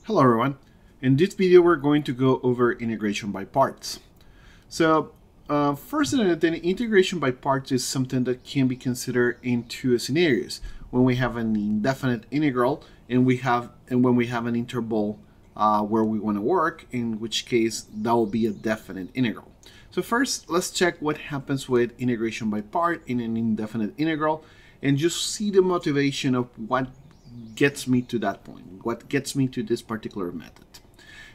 Hello everyone. In this video we're going to go over integration by parts. So first thing, integration by parts is something that can be considered in two scenarios: when we have an indefinite integral and when we have an interval where we want to work, in which case that will be a definite integral. So first let's check what happens with integration by part in an indefinite integral and just see the motivation of what gets me to that point, what gets me to this particular method.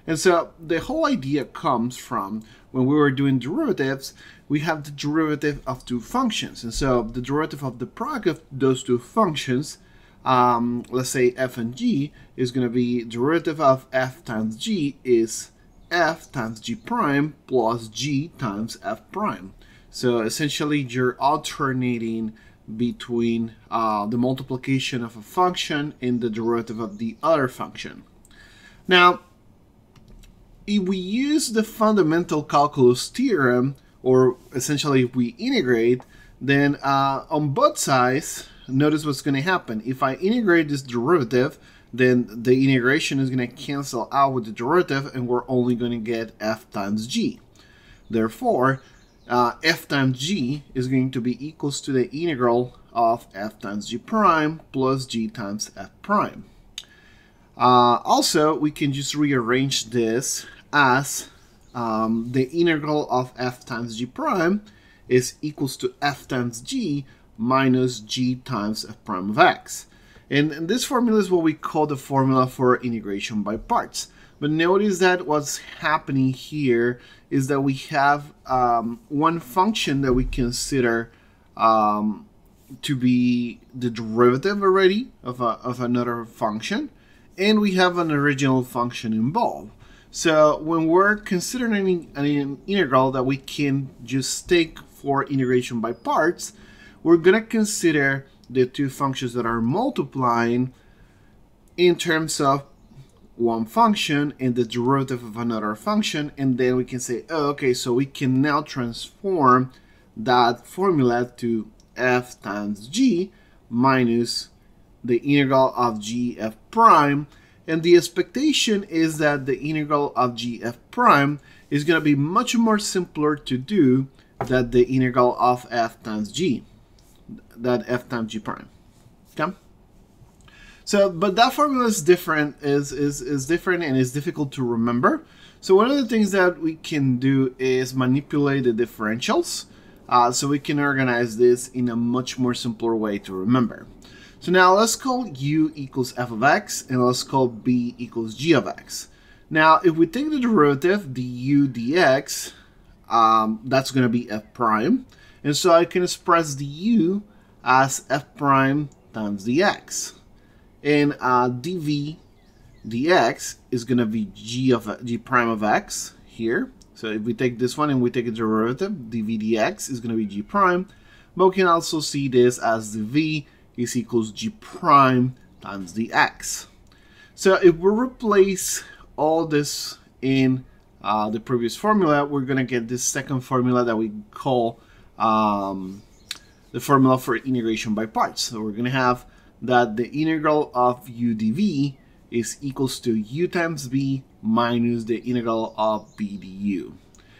And so the whole idea comes from when we were doing derivatives, we have the derivative of two functions. And so the derivative of the product of those two functions, let's say f and g, is going to be derivative of f times g is f times g prime plus g times f prime. So essentially you're alternating between the multiplication of a function and the derivative of the other function. Now, if we use the fundamental calculus theorem, or essentially if we integrate, then on both sides, notice what's going to happen. If I integrate this derivative, then the integration is going to cancel out with the derivative, and we're only going to get f times g. Therefore, f times g is going to be equals to the integral of f times g prime plus g times f prime. Also, we can just rearrange this as the integral of f times g prime is equals to f times g minus g times f prime of x. And this formula is what we call the formula for integration by parts. But notice that what's happening here is that we have one function that we consider to be the derivative already of another function, and we have an original function involved. So when we're considering an integral that we can just take for integration by parts, we're going to consider the two functions that are multiplying in terms of one function and the derivative of another function, and then we can say, oh, okay, so we can now transform that formula to f times g minus the integral of g f prime, and the expectation is that the integral of g f prime is going to be much more simpler to do than the integral of f times g, that f times g prime. Okay? So, but that formula is different, is different and is difficult to remember. So one of the things that we can do is manipulate the differentials, so we can organize this in a much more simpler way to remember. So now let's call u equals f of x, and let's call b equals g of x. Now, if we take the derivative, du dx, that's going to be f prime, and so I can express the u as f prime times dx. And dv dx is going to be g prime of x here. So if we take this one and we take a derivative, dv dx is going to be g prime. But we can also see this as dv is equals g prime times dx. So if we replace all this in the previous formula, we're going to get this second formula that we call the formula for integration by parts. So we're going to have that the integral of u dv is equals to u times b minus the integral of b du.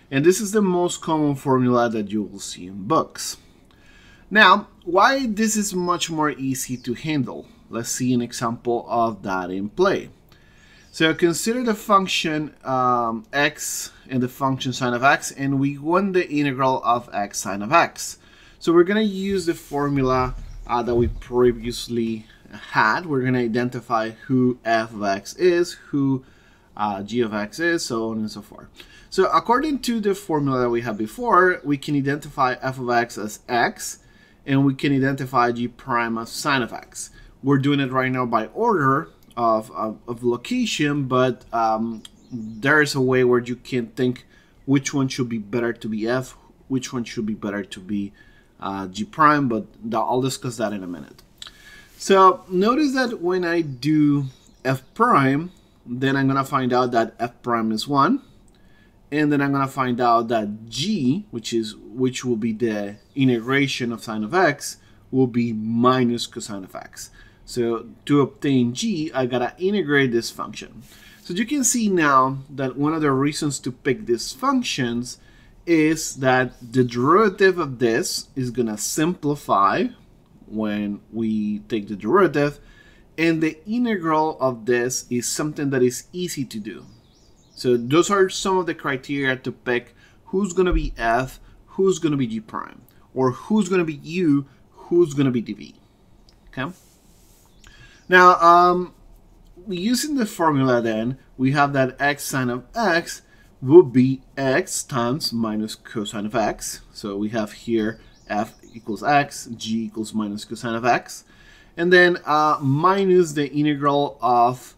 And this is the most common formula that you will see in books. Now, why this is much more easy to handle? Let's see an example of that in play. So consider the function x and the function sine of x, and we want the integral of x sine of x. So we're going to use the formula that we previously had. We're going to identify who f of x is, who g of x is, so on and so forth. So according to the formula that we had before, we can identify f of x as x, and we can identify g prime as sine of x. We're doing it right now by order of location, but there is a way where you can think which one should be better to be f, which one should be better to be g prime, but I'll discuss that in a minute. So notice that when I do f prime, then I'm going to find out that f prime is 1, and then I'm going to find out that g, which will be the integration of sine of x, will be minus cosine of x. So to obtain g, I got to integrate this function. So you can see now that one of the reasons to pick these functions is that the derivative of this is going to simplify when we take the derivative, and the integral of this is something that is easy to do. So those are some of the criteria to pick who's going to be f, who's going to be g prime, or who's going to be u, who's going to be dv. Okay. Now, using the formula then, we have that x sine of x will be x times minus cosine of x. So we have here f equals x, g equals minus cosine of x. And then minus the integral of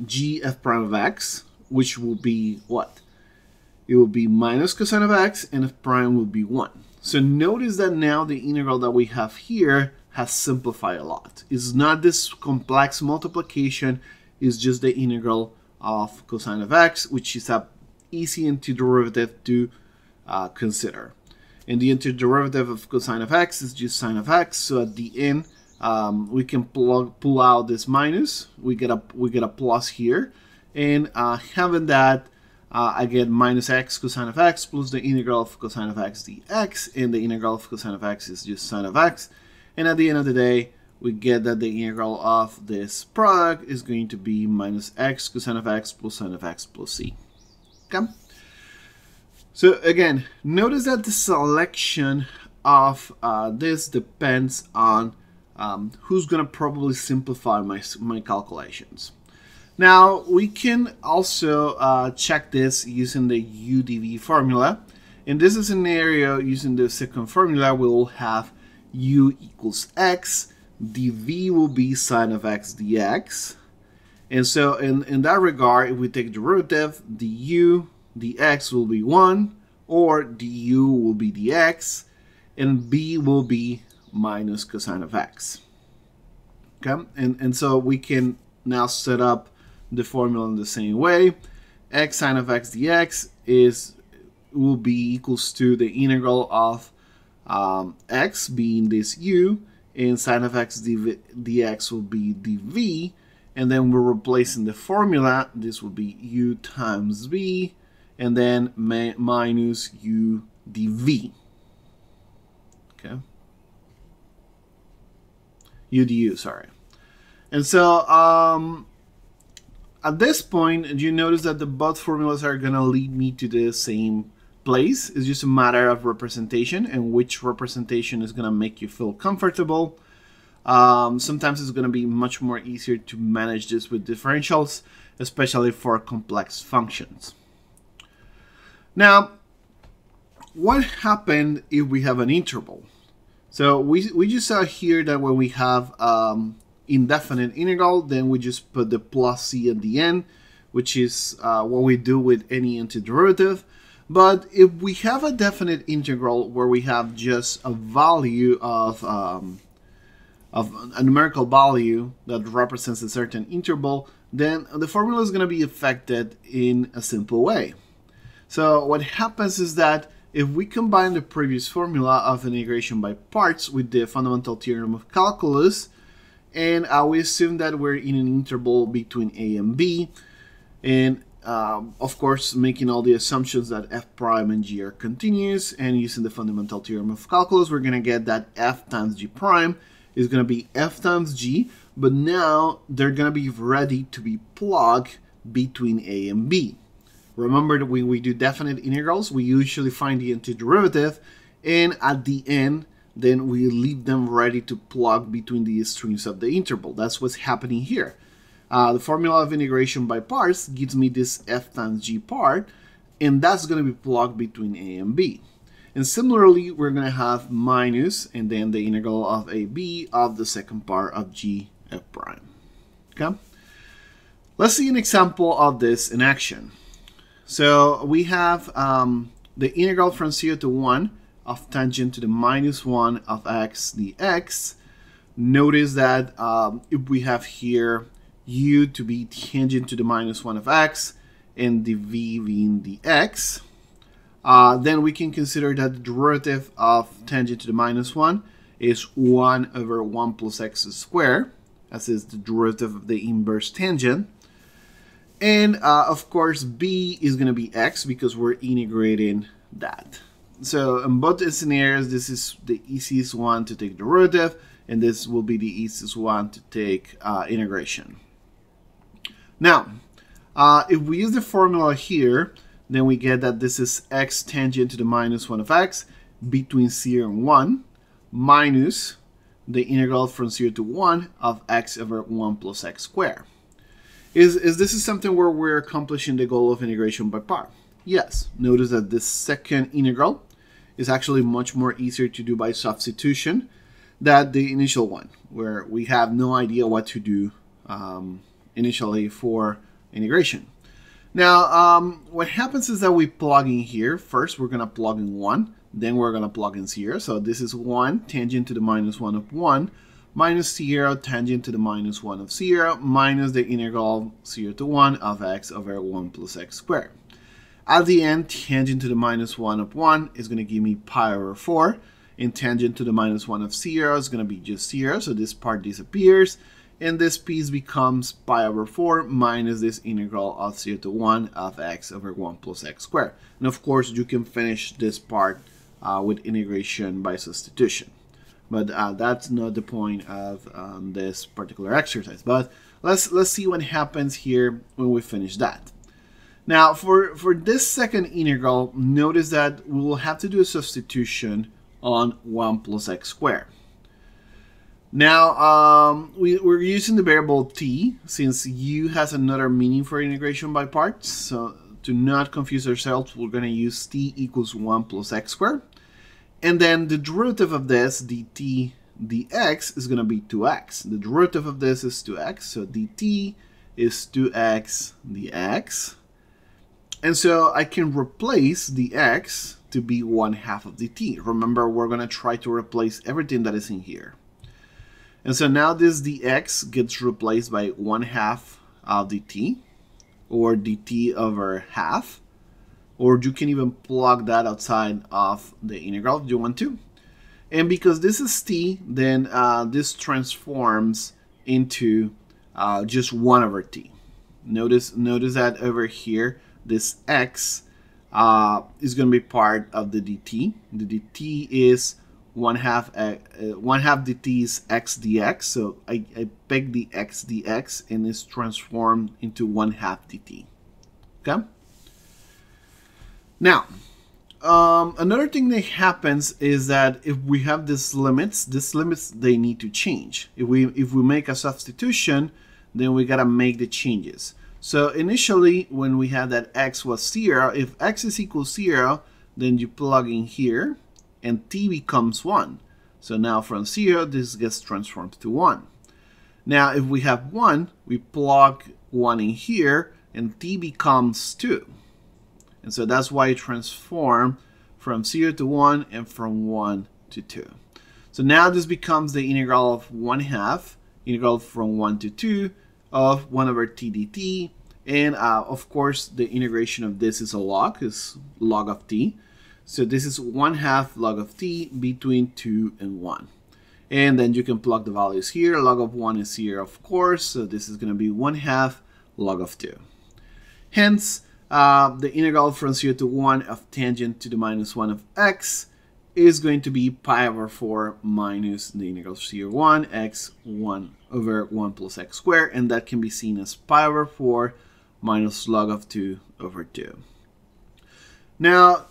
g f prime of x, which will be what? It will be minus cosine of x, and f prime will be 1. So notice that now the integral that we have here has simplified a lot. It's not this complex multiplication, it's just the integral of cosine of x, which is an easy antiderivative to consider. And the antiderivative of cosine of x is just sine of x, so at the end we can pull out this minus, we get a plus here, and having that, I get minus x cosine of x plus the integral of cosine of x dx, and the integral of cosine of x is just sine of x. And at the end of the day, we get that the integral of this product is going to be minus x cosine of x plus sine of x plus c. Okay? So again, notice that the selection of this depends on who's going to probably simplify my calculations. Now, we can also check this using the UDV formula. In this scenario, using the second formula, we will have u equals x, dv will be sine of x dx. And so in that regard, if we take derivative, du dx will be 1, or du will be dx, and b will be minus cosine of x. Okay, and so we can now set up the formula in the same way. X sine of x dx will be equals to the integral of x being this u, and sine of x dx will be dv, and then we're replacing the formula. This will be u times v, and then minus u dv. Okay, u du, sorry. And so at this point, you notice that the both formulas are going to lead me to the same place. It's just a matter of representation and which representation is going to make you feel comfortable. Sometimes it's going to be much more easier to manage this with differentials, especially for complex functions. Now, what happened if we have an interval? So we just saw here that when we have indefinite integral, then we just put the plus c at the end, which is what we do with any antiderivative. But if we have a definite integral where we have just a value of a numerical value that represents a certain interval, then the formula is going to be affected in a simple way. So what happens is that if we combine the previous formula of integration by parts with the fundamental theorem of calculus, and we assume that we're in an interval between a and b, and of course making all the assumptions that f prime and g are continuous, and using the fundamental theorem of calculus, we're going to get that f times g prime is going to be f times g, but now they're going to be ready to be plugged between a and b. Remember that when we do definite integrals, we usually find the antiderivative, and at the end, then we leave them ready to plug between the extremes of the interval. That's what's happening here. The formula of integration by parts gives me this f times g part, and that's going to be plugged between a and b. And similarly, we're going to have minus, and then the integral of ab of the second part of g f prime. Okay? Let's see an example of this in action. So we have the integral from 0 to 1 of tangent to the minus 1 of x dx. Notice that if we have here u to be tangent to the minus 1 of x and the v being the x, then we can consider that the derivative of tangent to the minus 1 is 1 over 1 plus x squared, as is the derivative of the inverse tangent. And of course, b is going to be x because we're integrating that. So in both the scenarios, this is the easiest one to take derivative, and this will be the easiest one to take integration. Now, if we use the formula here, then we get that this is x tangent to the minus 1 of x between 0 and 1 minus the integral from 0 to 1 of x over 1 plus x squared. Is this is something where we're accomplishing the goal of integration by part? Yes. Notice that this second integral is actually much more easier to do by substitution than the initial one, where we have no idea what to do initially for integration. Now, what happens is that we plug in here. First, we're going to plug in 1. Then we're going to plug in 0. So this is 1 tangent to the minus 1 of 1 minus 0 tangent to the minus 1 of 0 minus the integral 0 to 1 of x over 1 plus x squared. At the end, tangent to the minus 1 of 1 is going to give me pi over 4. And tangent to the minus 1 of 0 is going to be just 0. So this part disappears. And this piece becomes pi over 4 minus this integral of 0 to 1 of x over 1 plus x squared. And of course, you can finish this part with integration by substitution. But that's not the point of this particular exercise. But let's see what happens here when we finish that. Now, for this second integral, notice that we will have to do a substitution on 1 plus x squared. Now, we're using the variable t, since u has another meaning for integration by parts. So to not confuse ourselves, we're going to use t equals 1 plus x squared. And then the derivative of this, dt dx, is going to be 2x. The derivative of this is 2x, so dt is 2x dx. And so I can replace the x to be 1/2 of dt. Remember, we're going to try to replace everything that is in here. And so now this dx gets replaced by 1/2 of dt, or dt over half. Or you can even plug that outside of the integral if you want to. And because this is t, then this transforms into just 1 over t. Notice that over here, this x is going to be part of the dt. The dt is 1/2 dt is x dx. So I pick the x dx and it's transformed into 1/2 dt. Okay? Now, another thing that happens is that if we have these limits, they need to change. If we make a substitution, then we gotta make the changes. So initially, when we had that x was 0, if x is equal to 0, then you plug in here, and t becomes 1. So now from 0, this gets transformed to 1. Now, if we have 1, we plug 1 in here, and t becomes 2. And so that's why it transformed from 0 to 1 and from 1 to 2. So now this becomes the integral of 1/2, integral from 1 to 2 of 1 over t dt. And of course, the integration of this is a log, is log of t. So this is 1/2 log of t between 2 and 1. And then you can plug the values here. Log of 1 is here, of course. So this is going to be 1/2 log of 2. Hence, the integral from 0 to 1 of tangent to the minus 1 of x is going to be pi over 4 minus the integral of 0 to 1 x 1 over 1 plus x squared. And that can be seen as pi over 4 minus log of 2 over 2. Now,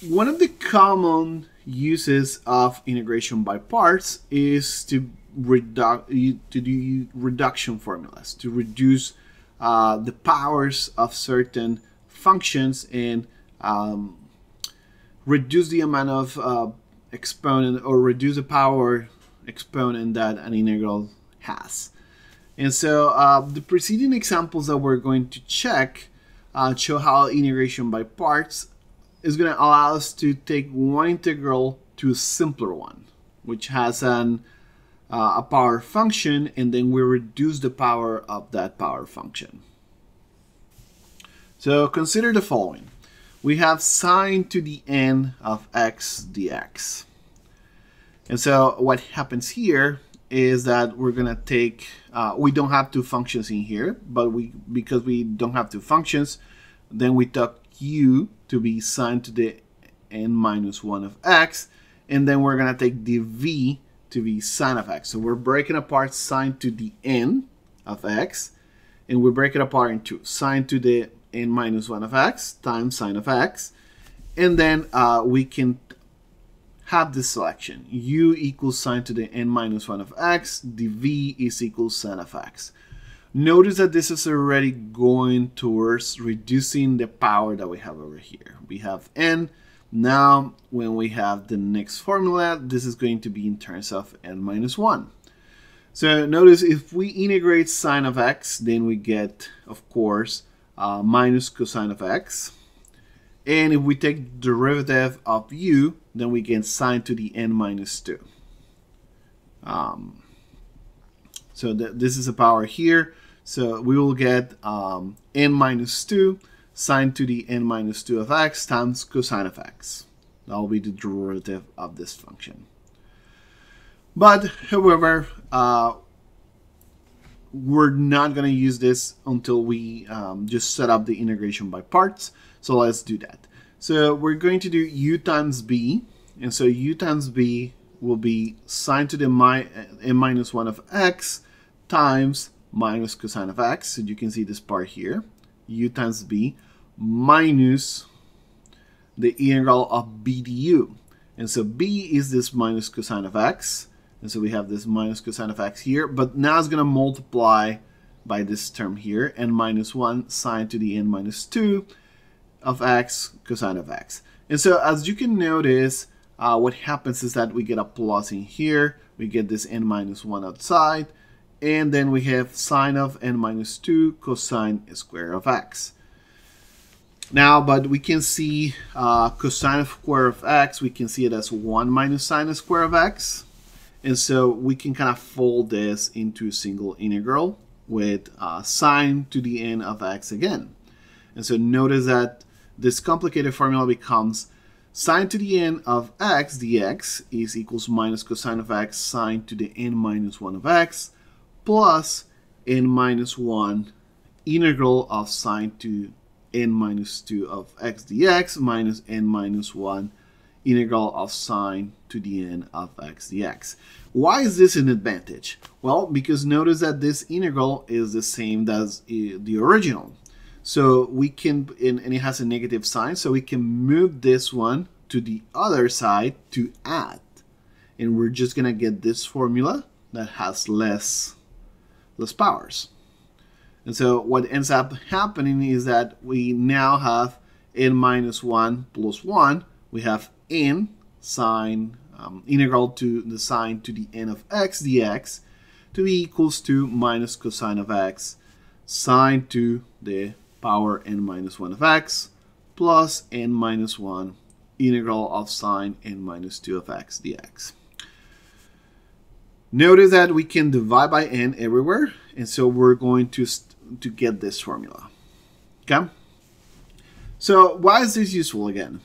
one of the common uses of integration by parts is to do reduction formulas, to reduce the powers of certain functions and reduce the amount of exponent, or reduce the power exponent that an integral has. And so the preceding examples that we're going to check show how integration by parts is going to allow us to take one integral to a simpler one, which has a power function, and then we reduce the power of that power function. So consider the following. We have sine to the n of x dx. And so what happens here is that we're gonna take, we don't have two functions in here, but because we don't have two functions, then we took u to be sine to the n minus 1 of x, and then we're gonna take the v to be sine of x. So we're breaking apart sine to the n of x, and we break it apart into sine to the n minus 1 of x times sine of x, and then we can have this selection. U equals sine to the n minus 1 of x, the v is equals sine of x. Notice that this is already going towards reducing the power that we have over here. We have n. Now, when we have the next formula, this is going to be in terms of n minus 1. So notice if we integrate sine of x, then we get, of course, minus cosine of x. And if we take derivative of u, then we get sine to the n minus 2. So this is a power here. So we will get n minus 2 sine to the n minus 2 of x times cosine of x. That will be the derivative of this function. But, however, we're not going to use this until we just set up the integration by parts. So let's do that. So we're going to do u times b. And so u times b will be sine to the n minus 1 of x times minus cosine of x. So you can see this part here. U times b minus the integral of b du. And so b is this minus cosine of x. And so we have this minus cosine of x here. But now it's going to multiply by this term here. N minus 1 sine to the n minus 2 of x cosine of x. And so as you can notice, what happens is that we get a plus in here. We get this n minus 1 outside. And then we have sine of n minus 2 cosine square of x. Now, but we can see cosine square of x, we can see it as 1 minus sine square of x. And so we can kind of fold this into a single integral with sine to the n of x again. And so notice that this complicated formula becomes sine to the n of x dx is equals minus cosine of x sine to the n minus 1 of x plus n minus 1 integral of sine to n minus 2 of x dx minus n minus 1 integral of sine to the n of x dx. Why is this an advantage? Well, because notice that this integral is the same as the original. So we can, and it has a negative sign, so we can move this one to the other side to add. And we're just going to get this formula that has less powers. And so what ends up happening is that we now have n minus 1 plus 1. We have n sine integral to the sine to the n of x dx to be equals to minus cosine of x sine to the power n minus 1 of x plus n minus 1 integral of sine n minus 2 of x dx. Notice that we can divide by n everywhere, and so we're going to get this formula. Okay? So why is this useful again?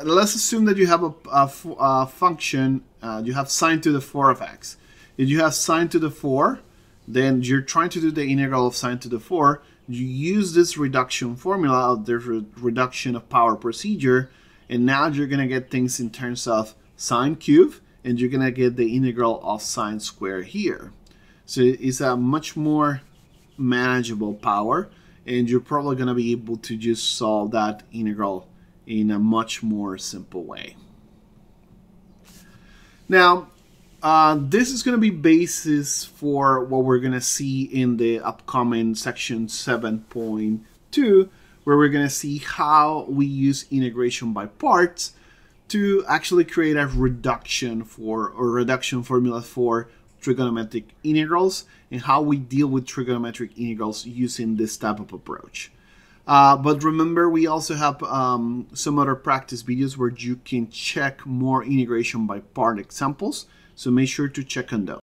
Let's assume that you have a function, you have sine to the 4 of x. If you have sine to the 4, then you're trying to do the integral of sine to the 4. You use this reduction formula of the reduction of power procedure, and now you're going to get things in terms of sine cubed, and you're going to get the integral of sine squared here. So it's a much more manageable power, and you're probably going to be able to just solve that integral in a much more simple way. Now, this is going to be basis for what we're going to see in the upcoming section 7.2, where we're going to see how we use integration by parts to actually create a reduction formula for trigonometric integrals, and how we deal with trigonometric integrals using this type of approach. But remember, we also have some other practice videos where you can check more integration by part examples, so make sure to check on those.